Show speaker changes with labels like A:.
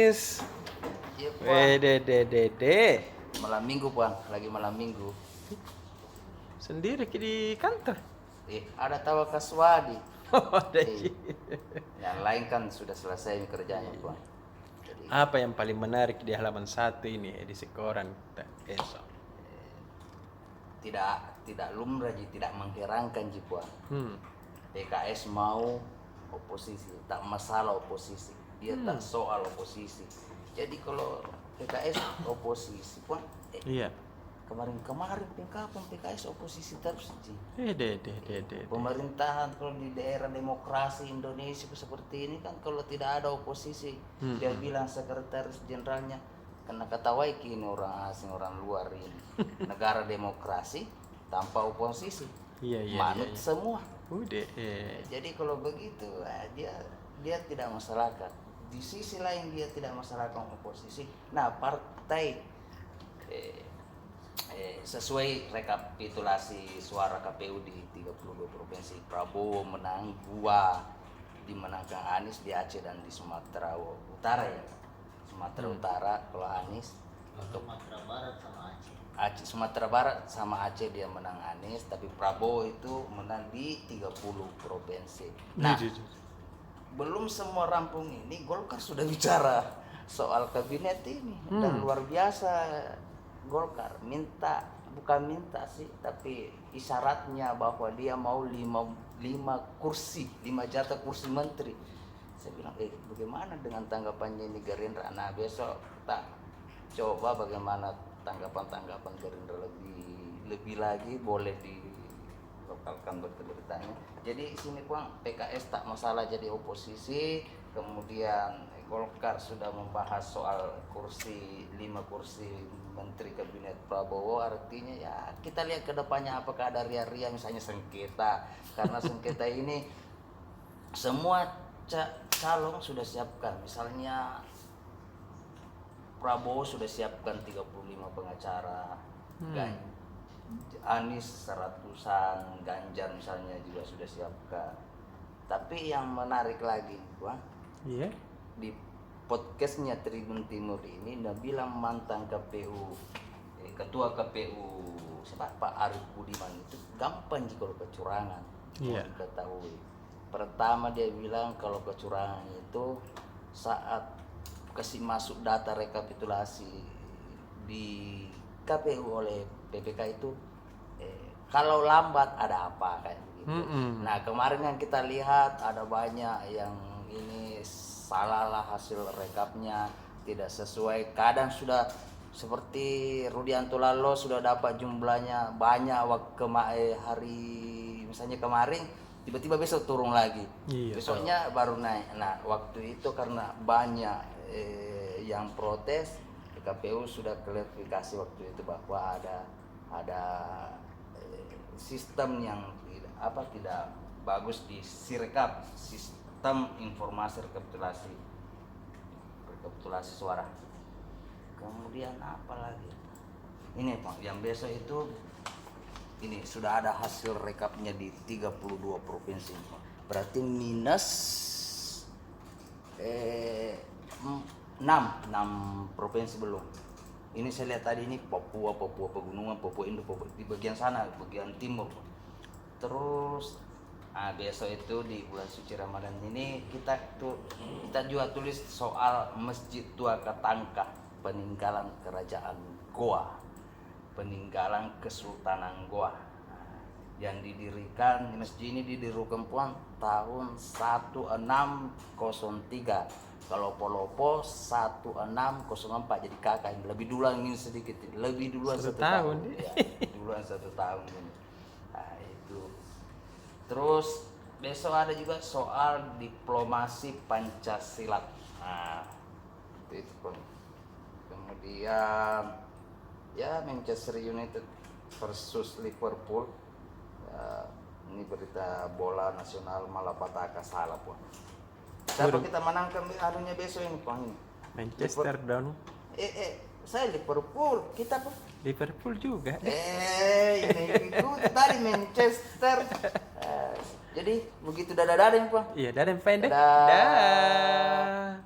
A: Anis.
B: Iya, Puan.
A: Dede.
B: Malam minggu, Puan. Lagi malam minggu.
A: Sendiri di kantor.
B: Ada tawa kaswadi.
A: Ada
B: Eh, yang lain kan sudah selesai kerjanya, Puan. Jadi,
A: Apa yang paling menarik di halaman 1 ini edisi koran kita esok?
B: tidak lumrah, tidak mengherankan, Puan.
A: Hmm.
B: PKS mau oposisi, tak masalah oposisi. Dia tak soal oposisi. Jadi kalau PKS oposisi, Puan,
A: Iya.
B: kemarin kapan PKS oposisi terus, Ji?
A: Dede.
B: Pemerintahan kalau di daerah demokrasi Indonesia seperti ini kan kalau tidak ada oposisi, dia bilang sekretaris jenderalnya, karena kata Waiki ini orang asing, orang luar ini, negara demokrasi tanpa oposisi,
A: Iya.
B: manut semua.
A: Udah.
B: Jadi kalau begitu dia tidak masalahkan. Di sisi lain dia tidak masalahkan oposisi. Nah, partai sesuai rekapitulasi suara KPU di 32 provinsi, Prabowo menang 2, dimenangkan Anies di Aceh dan di Sumatera Utara ya. Sumatera Utara kalau Anies, untuk
C: Sumatera Barat sama Aceh.
B: Sumatera Barat sama Aceh dia menang Anies, tapi Prabowo itu menang di 30 provinsi. Nah, belum semua rampung ini Golkar sudah bicara soal kabinet ini dan luar biasa. Golkar bukan minta sih, tapi isyaratnya bahwa dia mau 5 kursi, 5 jatah kursi menteri. Saya bilang, bagaimana dengan tanggapannya ini Gerindra? Nah, besok kita coba bagaimana tanggapan Gerindra lebih lagi, boleh dilokalkan berita-beritanya. Jadi sini Bang, PKS tak masalah jadi oposisi, kemudian Golkar sudah membahas soal 5 kursi menteri kabinet Prabowo, artinya ya kita lihat ke depannya apakah ada ria-ria misalnya sengketa, karena sengketa ini semua calon sudah siapkan, misalnya Prabowo sudah siapkan 35 pengacara, Anies 100-an, Ganjar misalnya juga sudah siapkan. Tapi yang menarik lagi, Bang, di podcastnya Tribun Timur ini dia bilang mantan KPU, ketua KPU Pak Arief Budiman itu gampang jika kecurangan. Diketahui. Pertama dia bilang kalau kecurangan itu saat kasih masuk data rekapitulasi di KPU oleh PPK itu, kalau lambat ada apa kayak begitu. Nah, kemarin yang kita lihat ada banyak yang ini salah lah hasil rekapnya, tidak sesuai. Kadang sudah seperti Rudianto Lalo sudah dapat jumlahnya banyak hari misalnya kemarin, tiba-tiba besok turun lagi. Besoknya baru naik. Nah, waktu itu karena banyak yang protes, KPU sudah klarifikasi waktu itu bahwa ada sistem yang tidak bagus di Sirekap, sistem informasi rekapitulasi suara. Kemudian apa lagi? Ini Pak, yang besok itu ini sudah ada hasil rekapnya di 32 provinsi. Berarti minus 6 provinsi belum. Ini saya lihat tadi ini Papua Pegunungan, Papua Indo, di bagian sana, bagian timur. Terus besok itu di bulan suci Ramadan ini kita juga tulis soal Masjid Tua Katangka, peninggalan kerajaan Goa, peninggalan Kesultanan Goa, yang didirikan masjid ini didirikan Puan tahun 1603. Kalau Polopo 1604, jadi kakak ini lebih duluan ini sedikit, lebih duluan 1 tahun. Ya, duluan 1 tahun ini. Nah, itu. Terus besok ada juga soal diplomasi Pancasilat. Nah, itu pun. Kemudian ya Manchester United versus Liverpool. Ya, ini berita bola nasional malapetaka salah Puan. Siapa kita menangkan anunya besok ini Puan ini?
A: Manchester dong.
B: Saya Liverpool, kita Puan.
A: Liverpool juga.
B: Ini itu tadi Manchester. Jadi begitu dadah-dadah Puan.
A: Iya, dadah pendek.
B: Dadah.